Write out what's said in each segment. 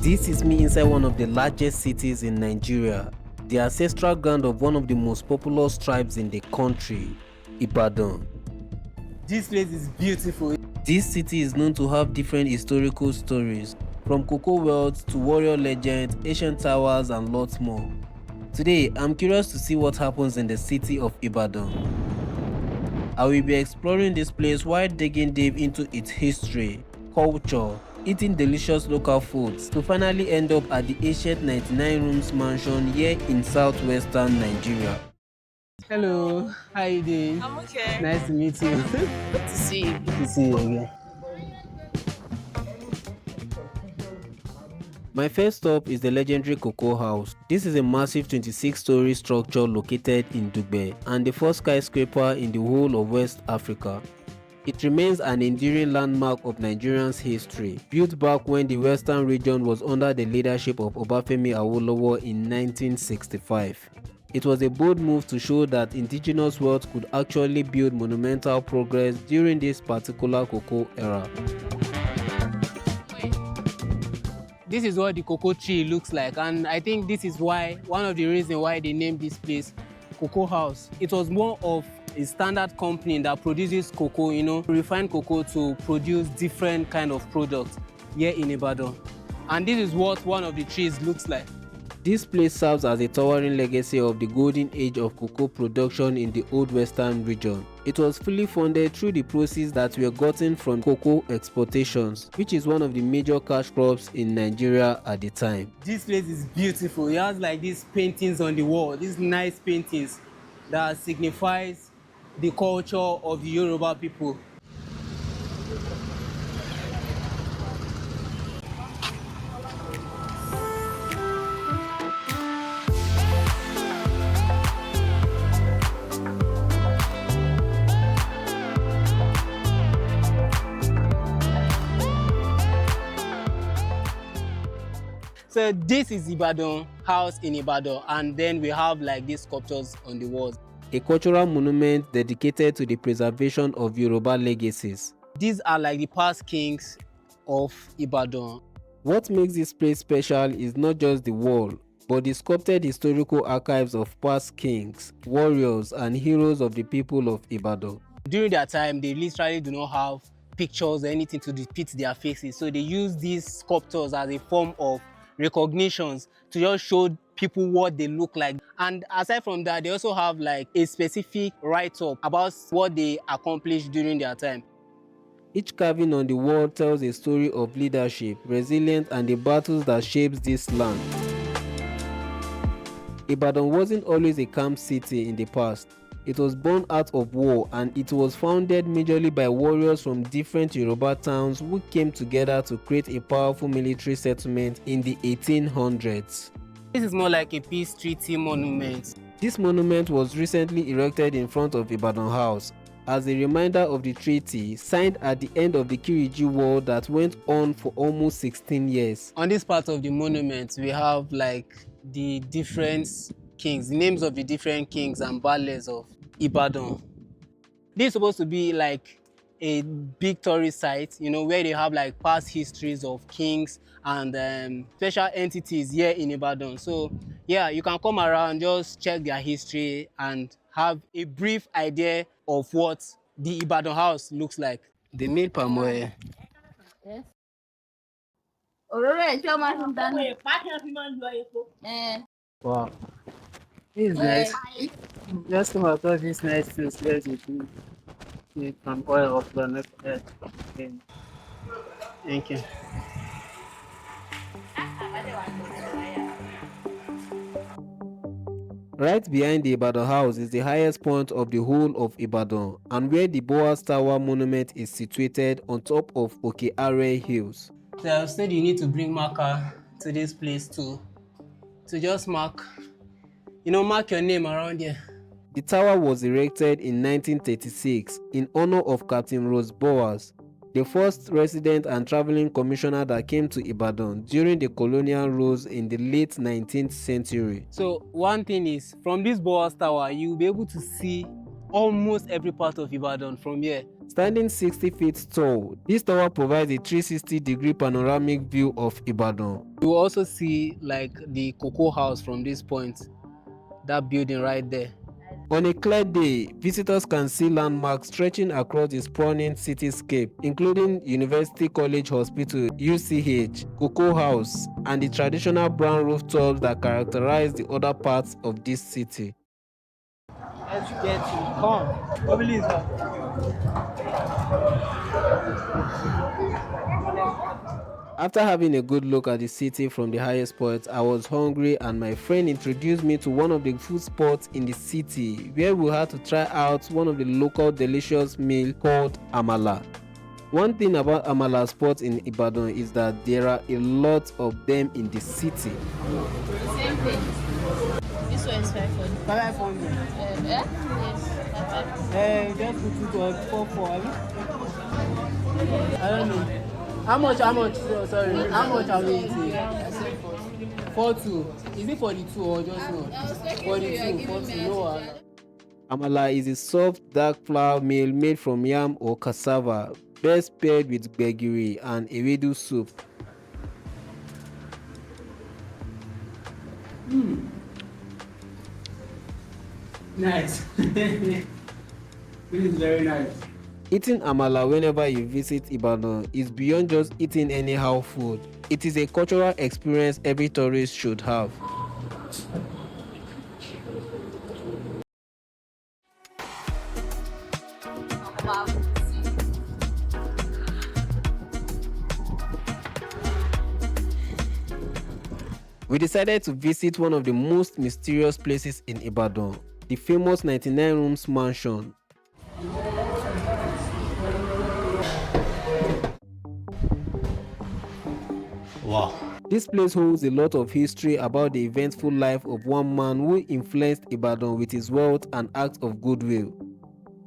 This is me inside one of the largest cities in Nigeria, the ancestral ground of one of the most populous tribes in the country, Ibadan. This place is beautiful. This city is known to have different historical stories, from cocoa wells to warrior legends, ancient towers and lots more. Today, I'm curious to see what happens in the city of Ibadan. I will be exploring this place while digging deep into its history, culture, eating delicious local foods to finally end up at the ancient 99 rooms mansion here in southwestern Nigeria. Hello, how you doing? I'm okay. Nice to meet you. Good to see you. Good to see you again. My first stop is the legendary Cocoa House. This is a massive 26-story structure located in Dugbe and the first skyscraper in the whole of West Africa. It remains an enduring landmark of Nigerians' history, built back when the western region was under the leadership of Obafemi Awolowo in 1965. It was a bold move to show that indigenous wealth could actually build monumental progress during this particular cocoa era. This is what the cocoa tree looks like, and I think this is why one of the reasons why they named this place Cocoa House. It was more of a standard company that produces cocoa, refined cocoa to produce different kind of products here in Ibadan. And this is what one of the trees looks like. This place serves as a towering legacy of the golden age of cocoa production in the old western region. It was fully funded through the proceeds that were gotten from cocoa exportations, which is one of the major cash crops in Nigeria at the time. This place is beautiful. It has like these paintings on the wall, these nice paintings that signifies the culture of the Yoruba people. So this is Ibadan House in Ibadan, and then we have like these sculptures on the walls. A cultural monument dedicated to the preservation of Yoruba legacies. These are like the past kings of Ibadan. What makes this place special is not just the wall, but the sculpted historical archives of past kings, warriors, and heroes of the people of Ibadan. During their time, they literally do not have pictures or anything to depict their faces, so they use these sculptures as a form of recognitions to just show people what they look like. And aside from that, they also have like a specific write-up about what they accomplished during their time. Each carving on the wall tells a story of leadership, resilience, and the battles that shapes this land. Ibadan wasn't always a camp city in the past. It was born out of war, and it was founded majorly by warriors from different Yoruba towns who came together to create a powerful military settlement in the 1800s. This is more like a peace treaty monument. This monument was recently erected in front of Ibadan House as a reminder of the treaty signed at the end of the Kiriji War that went on for almost 16 years. On this part of the monument, we have like the different kings, the names of the different kings and battles of Ibadan. This is supposed to be like a big tourist site, where they have like past histories of kings and special entities here in Ibadan. So yeah, you can come around, just check their history and have a brief idea of what the Ibadan House looks like. The made palm oil. Wow. This is nice. Just come across this nice place where you can oil off the next head. Thank you. Right behind the Ibadan House is the highest point of the whole of Ibadan, and where the Boas Tower monument is situated on top of Oke-Are Hills. So I said you need to bring marker to this place to just mark your name around here. The tower was erected in 1936 in honor of Captain Rose Boas, the first resident and traveling commissioner that came to Ibadan during the colonial rules in the late 19th century. So one thing is, from this Boas Tower, you'll be able to see almost every part of Ibadan from here. Standing 60 feet tall, this tower provides a 360-degree panoramic view of Ibadan. You will also see like the cocoa house from this point, that building right there. On a clear day, visitors can see landmarks stretching across the sprawling cityscape, including University College Hospital (UCH), Cocoa House, and the traditional brown rooftops that characterize the other parts of this city. Let's get you. Come. What is that? After having a good look at the city from the highest point, I was hungry and my friend introduced me to one of the food spots in the city where we had to try out one of the local delicious meal called amala. One thing about amala spots in Ibadan is that there are a lot of them in the city. Same thing. This one is 500. 500. Yeah? Yes. Just put it on 4 I don't know. How much? Sorry. How much are we eating? 4-2. Is it for the 2 or just no? For the 2, 4-2. No. Amala is a soft, dark flour meal made from yam or cassava, best paired with gbegiri and ewedu soup. Nice. This is very nice. Eating amala whenever you visit Ibadan is beyond just eating anyhow food. It is a cultural experience every tourist should have. We decided to visit one of the most mysterious places in Ibadan, the famous 99 rooms mansion. Wow. This place holds a lot of history about the eventful life of one man who influenced Ibadan with his wealth and acts of goodwill.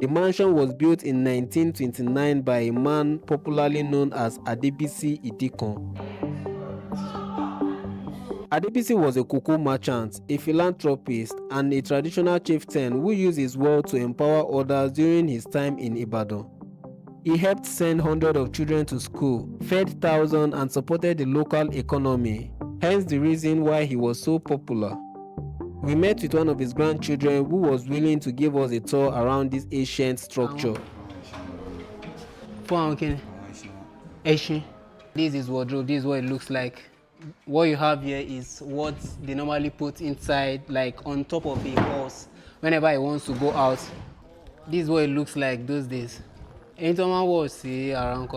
The mansion was built in 1929 by a man popularly known as Adebisi Idikon. Adebisi was a cocoa merchant, a philanthropist, and a traditional chieftain who used his wealth to empower others during his time in Ibadan. He helped send hundreds of children to school, fed thousands, and supported the local economy, hence the reason why he was so popular. We met with one of his grandchildren who was willing to give us a tour around this ancient structure. This is wardrobe, this is what it looks like. What you have here is what they normally put inside, like on top of a horse, whenever he wants to go out. This is what it looks like those days. Anytime was see around.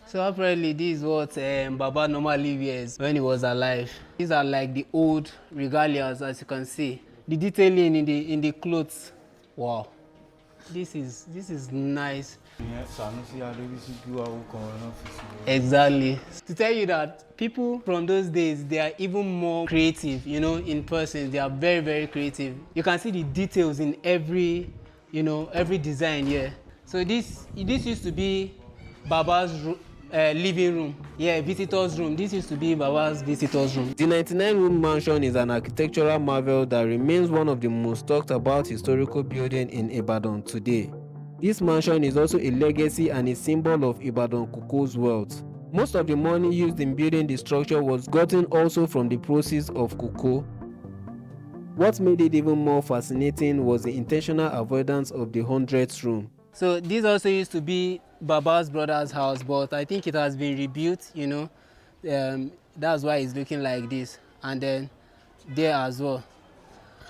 So apparently this is what Baba normally wears when he was alive. These are like the old regalias, as you can see. The detailing in the clothes. Wow. This is nice. Exactly. To tell you that people from those days, they are even more creative, in person. They are very, very creative. You can see the details in every design here. So this used to be Baba's living room. Yeah, visitor's room. This used to be Baba's visitor's room. The 99-room mansion is an architectural marvel that remains one of the most talked about historical buildings in Ibadan today. This mansion is also a legacy and a symbol of Ibadan cocoa's wealth. Most of the money used in building the structure was gotten also from the proceeds of cocoa. What made it even more fascinating was the intentional avoidance of the 100th room. So this also used to be Baba's brother's house, but I think it has been rebuilt, that's why it's looking like this. And then there as well.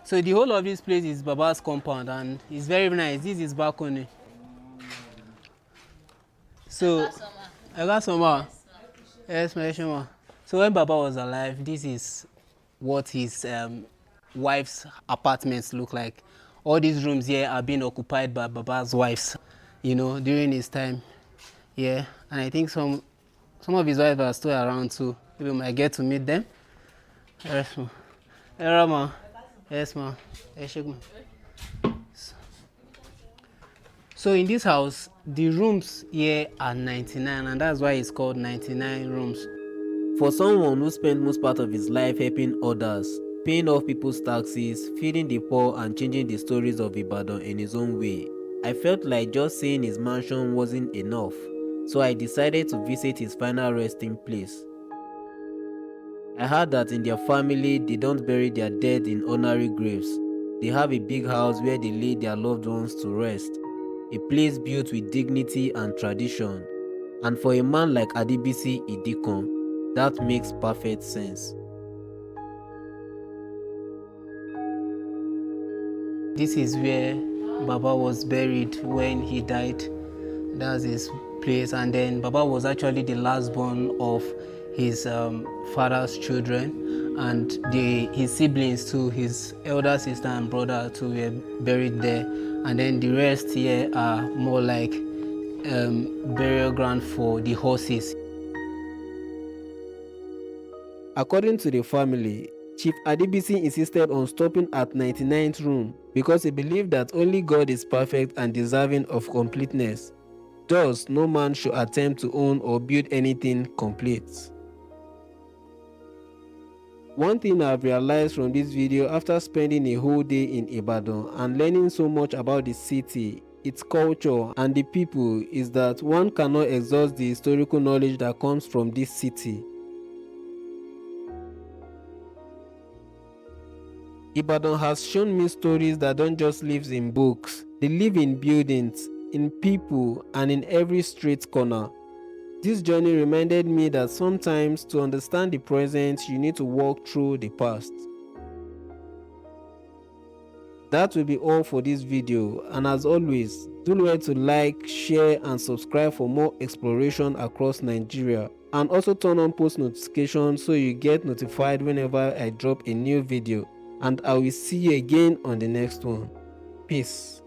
So the whole of this place is Baba's compound and it's very nice. This is balcony. So I got some more. Yes, ma. So when Baba was alive, this is what his wife's apartments look like. All these rooms here are being occupied by Baba's wives, during his time. Yeah, and I think some of his wives are still around too. Maybe we might get to meet them. Yes, ma. Hey, ma. Yes, ma. Hey, shake ma. So in this house, the rooms here are 99, and that's why it's called 99 rooms. For someone who spent most part of his life helping others, paying off people's taxes, feeding the poor, and changing the stories of Ibadan in his own way, I felt like just seeing his mansion wasn't enough, so I decided to visit his final resting place. I heard that in their family, they don't bury their dead in honorary graves. They have a big house where they lay their loved ones to rest, a place built with dignity and tradition. And for a man like Adibisi Idikon, that makes perfect sense. This is where Baba was buried when he died. That's his place. And then Baba was actually the last born of his father's children, and his siblings too, his elder sister and brother too, were buried there. And then the rest here are more like burial ground for the horses. According to the family, Chief Adibisi insisted on stopping at 99th room because he believed that only God is perfect and deserving of completeness. Thus, no man should attempt to own or build anything complete. One thing I've realized from this video after spending a whole day in Ibadan and learning so much about the city, its culture and the people is that one cannot exhaust the historical knowledge that comes from this city. Ibadan has shown me stories that don't just live in books, they live in buildings, in people, and in every street corner. This journey reminded me that sometimes to understand the present, you need to walk through the past. That will be all for this video, and as always, do not forget to like, share and subscribe for more exploration across Nigeria, and also turn on post notifications so you get notified whenever I drop a new video, and I will see you again on the next one. Peace.